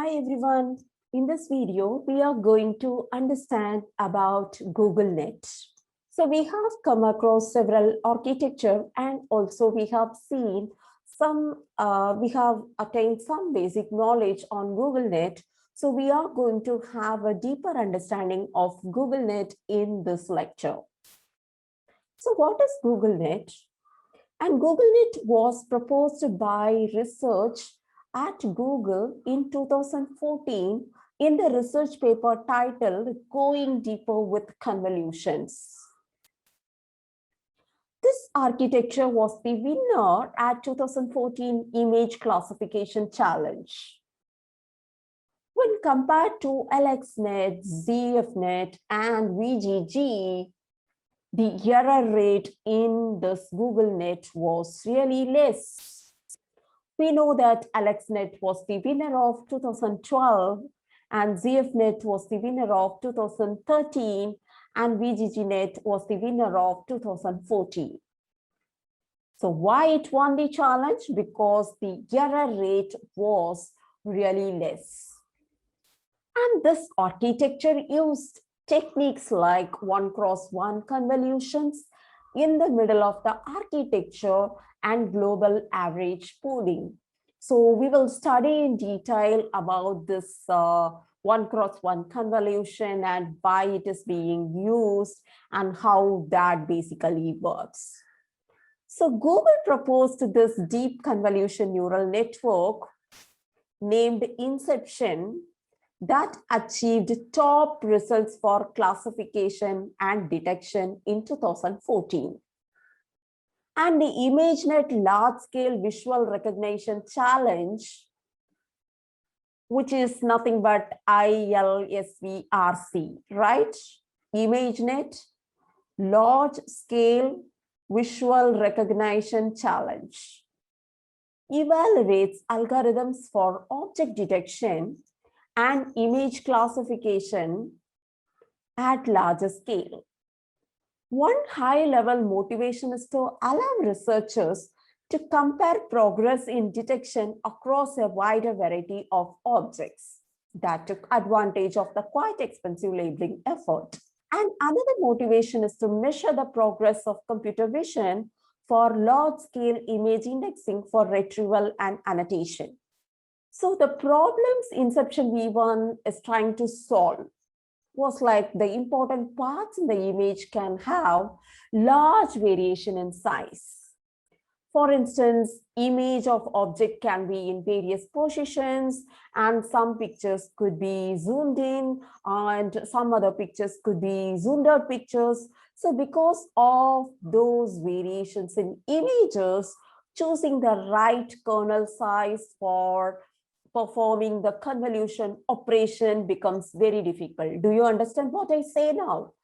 Hi everyone. In this video, we are going to understand about GoogleNet. So we have come across several architecture and also we have seen we have attained some basic knowledge on GoogleNet. So we are going to have a deeper understanding of GoogleNet in this lecture. So what is GoogleNet? And GoogleNet was proposed by research at Google in 2014 in the research paper titled Going Deeper with Convolutions. This architecture was the winner at 2014 Image Classification Challenge. When compared to AlexNet, ZFNet, and VGG, the error rate in this GoogleNet was really less. We know that AlexNet was the winner of 2012 and ZFNet was the winner of 2013 and VGGNet was the winner of 2014. So why it won the challenge? Because the error rate was really less. And this architecture used techniques like 1x1 convolutions in the middle of the architecture and global average pooling. So we will study in detail about this 1x1 convolution and why it is being used and how that basically works. So Google proposed this deep convolution neural network named Inception that achieved top results for classification and detection in 2014. And the ImageNet large-scale visual recognition challenge, which is nothing but ILSVRC, right? ImageNet large-scale visual recognition challenge evaluates algorithms for object detection and image classification at larger scale. One high-level motivation is to allow researchers to compare progress in detection across a wider variety of objects that took advantage of the quite expensive labeling effort. And another motivation is to measure the progress of computer vision for large-scale image indexing for retrieval and annotation. So the problems Inception V1 is trying to solve was like the important parts in the image can have large variation in size. For instance, image of object can be in various positions and some pictures could be zoomed in and some other pictures could be zoomed out pictures. So because of those variations in images, choosing the right kernel size for performing the convolution operation becomes very difficult. Do you understand what I say now?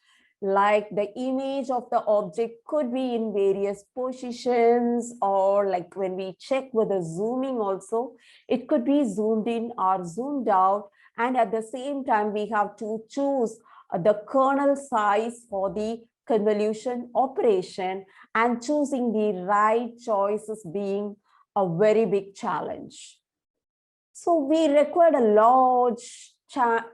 Like the image of the object could be in various positions, or like when we check with the zooming also, it could be zoomed in or zoomed out. And at the same time, we have to choose the kernel size for the convolution operation, and choosing the right choices being a very big challenge. So we required a large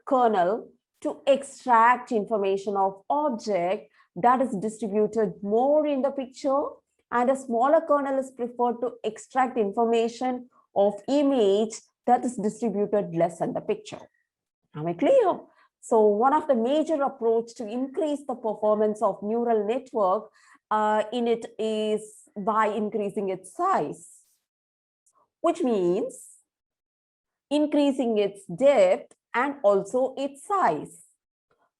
kernel to extract information of object that is distributed more in the picture, and a smaller kernel is preferred to extract information of image that is distributed less in the picture. Am I clear? So one of the major approach to increase the performance of neural network in it is by increasing its size, which means increasing its depth and also its size.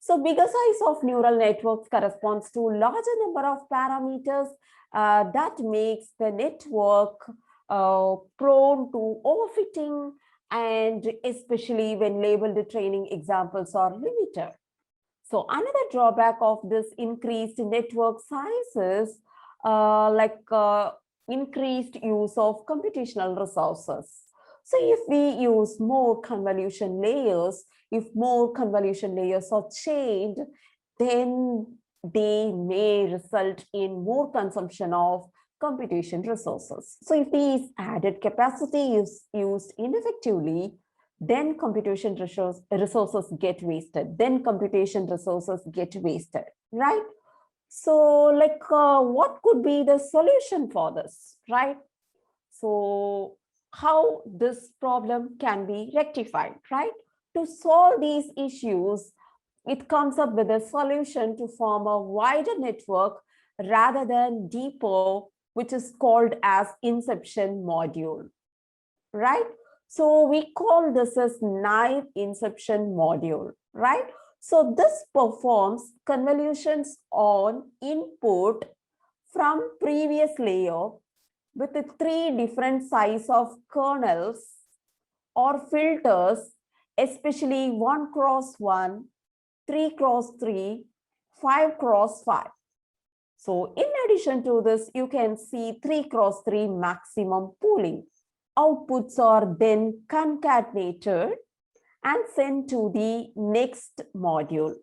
So bigger size of neural networks corresponds to larger number of parameters that makes the network prone to overfitting, and especially when labeled training examples are limited. So another drawback of this increased network size is increased use of computational resources. So if we use more convolution layers, if more convolution layers are chained, then they may result in more consumption of computation resources. So if these added capacity is used ineffectively, then computation resources get wasted, then computation resources get wasted, right? So like what could be the solution for this, right? So how this problem can be rectified, right? To solve these issues, it comes up with a solution to form a wider network rather than deeper, which is called as inception module, right? So we call this as naive inception module, right? So this performs convolutions on input from previous layer with the 3 different size of kernels or filters, especially 1 cross 1, 3 cross 3, 5 cross 5. So in addition to this, you can see 3 cross 3 maximum pooling. Outputs are then concatenated and sent to the next module,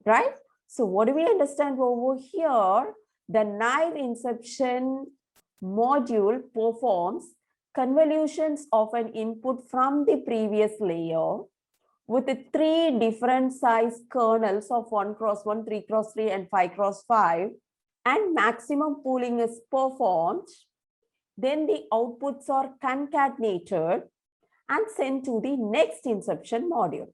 right? So what do we understand over here? The naive inception module performs convolutions of an input from the previous layer with the 3 different size kernels of 1 cross 1, 3 cross 3, and 5 cross 5, and maximum pooling is performed. Then the outputs are concatenated and sent to the next inception module.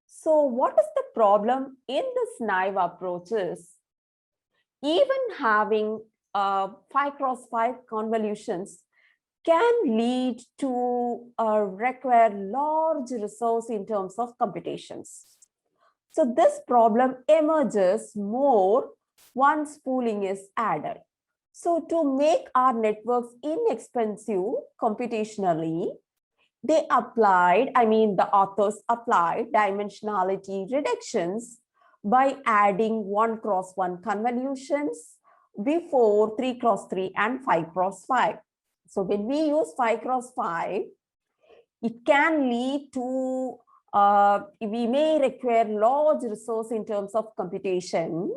So what is the problem in this naive approaches? Even having 5 cross 5 convolutions can lead to require large resource in terms of computations. So this problem emerges more once pooling is added. So to make our networks inexpensive computationally, the authors applied dimensionality reductions by adding 1 cross 1 convolutions before 3 cross 3 and 5 cross 5. So when we use 5 cross 5, it can lead to, we may require large resource in terms of computation.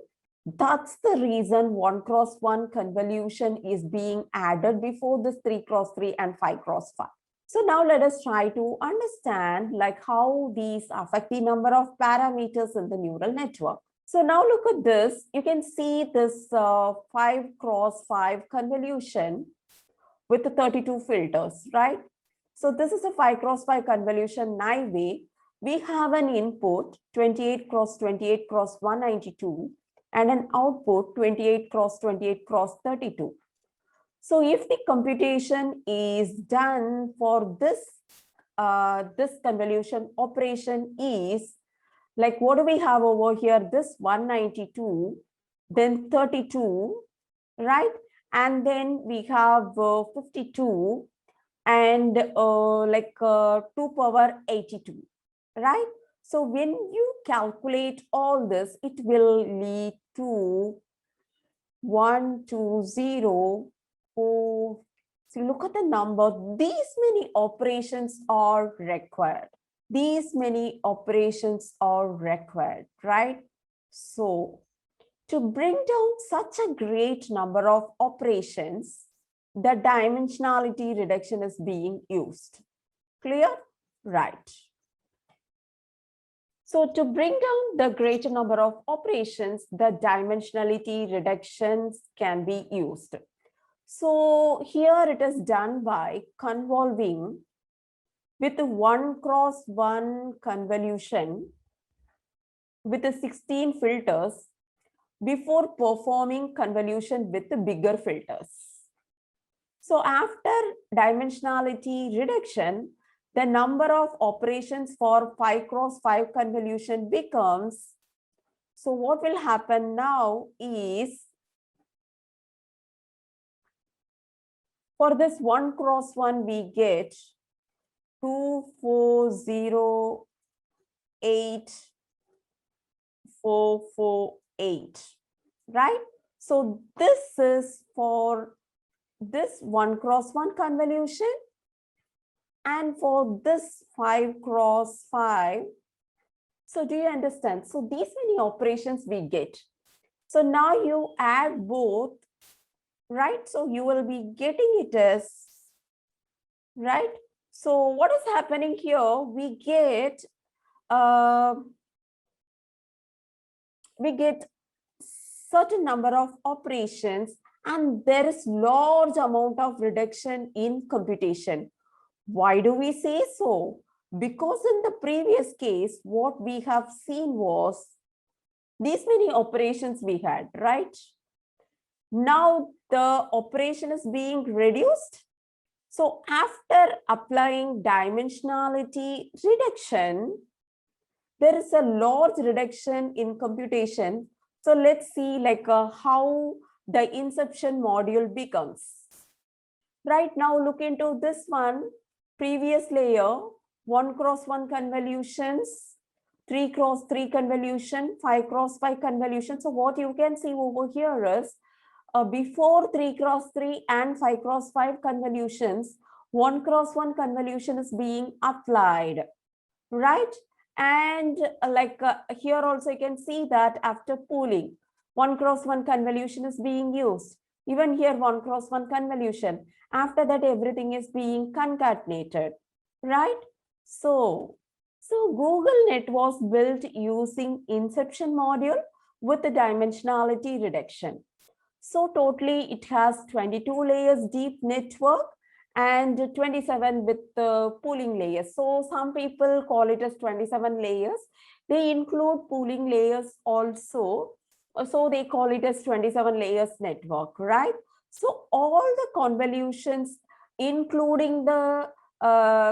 That's the reason 1 cross 1 convolution is being added before this 3 cross 3 and 5 cross 5. So now let us try to understand like how these affect the number of parameters in the neural network. So now look at this. You can see this 5 cross 5 convolution with the 32 filters, right? So this is a 5 cross 5 convolution naive way. We have an input 28 cross 28 cross 192 and an output 28 cross 28 cross 32. So if the computation is done for this, this convolution operation is like, what do we have over here? This 192, then 32, right? And then we have 52 and 2 power 82, right? So when you calculate all this, it will lead to 1, 2, 0, 4. So look at the number. These many operations are required. These many operations are required, right? So to bring down such a great number of operations, the dimensionality reduction is being used. Clear? Right. So to bring down the greater number of operations, the dimensionality reductions can be used. So here it is done by convolving with 1 cross 1 convolution with the 16 filters before performing convolution with the bigger filters. So after dimensionality reduction, the number of operations for 5 cross 5 convolution becomes, so what will happen now is, for this 1 cross 1, we get 2408448, right? So this is for this 1 cross 1 convolution, and for this 5 cross 5. So do you understand? So these many operations we get. So now you add both, right? So you will be getting it as, right? So what is happening here? We get uh, certain number of operations, and there is large amount of reduction in computation. Why do we say so? Because in the previous case, what we have seen was these many operations we had, right? Now the operation is being reduced. So after applying dimensionality reduction, there is a large reduction in computation. So let's see like how the inception module becomes. Right now, look into this one, previous layer, 1x1 convolutions, 3x3 convolution, 5x5 convolution. So what you can see over here is before 3x3 and 5x5 convolutions, 1x1 convolution is being applied, right? And here also you can see that after pooling, 1x1 convolution is being used. Even here 1x1 convolution. After that, everything is being concatenated, right? So GoogleNet was built using inception module with the dimensionality reduction. So totally it has 22 layers deep network and 27 with the pooling layers. So some people call it as 27 layers. They include pooling layers also. So they call it as 27 layers network, right? So all the convolutions, including the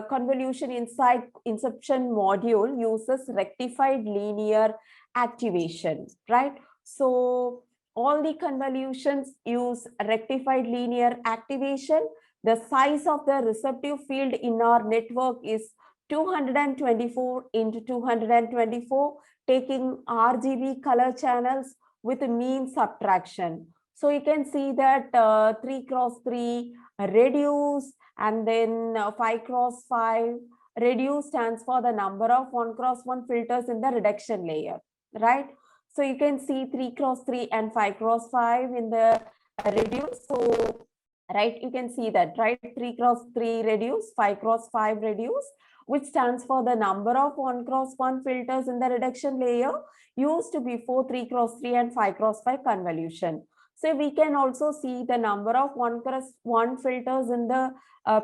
convolution inside inception module, uses rectified linear activation, right? So all the convolutions use rectified linear activation. The size of the receptive field in our network is 224 into 224, taking RGB color channels with mean subtraction. So you can see that 3x3 reduce, and then 5x5 reduce stands for the number of 1x1 filters in the reduction layer, right? So you can see 3x3 and 5x5 in the reduce. So, right, you can see that, right? 3x3 reduce, 5x5 reduce, which stands for the number of 1x1 filters in the reduction layer used before 3x3 and 5x5 convolution. So we can also see the number of 1x1 filters in the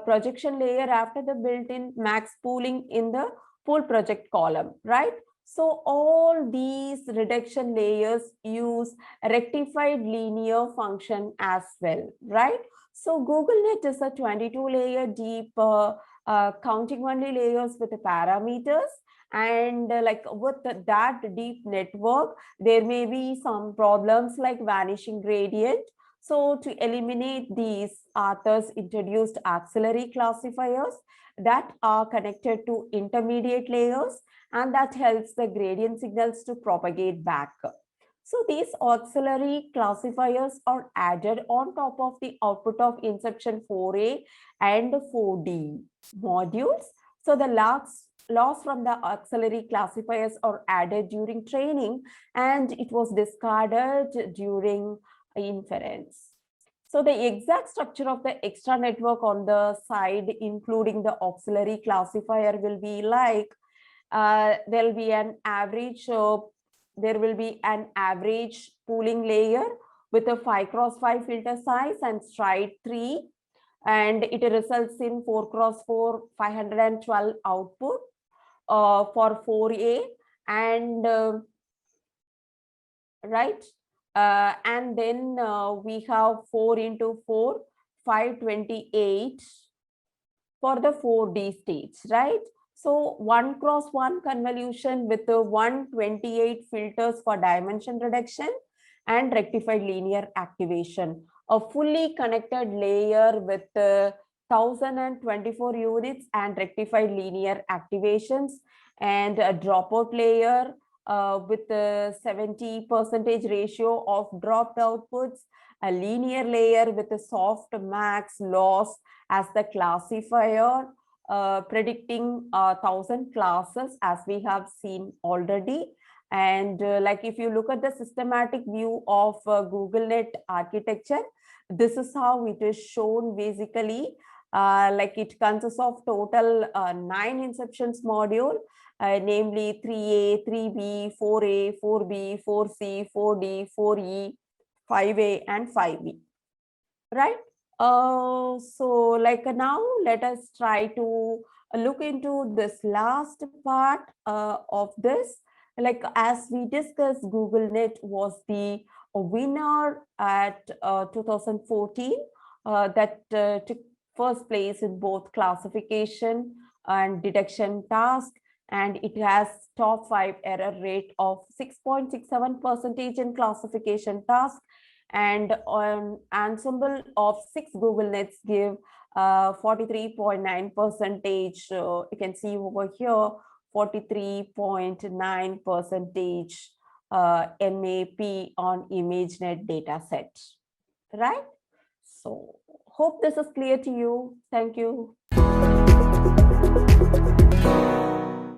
projection layer after the built-in max pooling in the pool project column, right? So all these reduction layers use rectified linear function as well, right? So GoogleNet is a 22-layer deep counting only layers with the parameters, and like with that deep network, there may be some problems like vanishing gradient. So to eliminate these, authors introduced auxiliary classifiers that are connected to intermediate layers, and that helps the gradient signals to propagate back. So these auxiliary classifiers are added on top of the output of Inception 4A and 4D modules. So the loss from the auxiliary classifiers are added during training, and it was discarded during inference. So the exact structure of the extra network on the side, including the auxiliary classifier, will be like there'll be an average. There will be an average pooling layer with a 5x5 filter size and stride 3, and it results in 4x4 512 output for 4A, and right, and then we have 4 into 4 528 for the 4D stage, right? So 1x1 convolution with the 128 filters for dimension reduction and rectified linear activation. A fully connected layer with 1024 units and rectified linear activations, and a dropout layer with a 70% ratio of dropped outputs, a linear layer with a soft max loss as the classifier, predicting 1000 classes as we have seen already. And like if you look at the systematic view of GoogleNet architecture, this is how it is shown basically. Like it consists of total 9 inceptions module, namely 3A, 3B, 4A, 4B, 4C, 4D, 4E, 5A, and 5B, right? So like now let us try to look into this last part of this. Like as we discussed, GoogleNet was the winner at 2014 that took first place in both classification and detection task, and it has top 5 error rate of 6.67% in classification task, and on ensemble of 6 Google Nets give 43.9 percentage. You can see over here 43.9 percentage MAP on ImageNet data set, right? So hope this is clear to you. Thank you.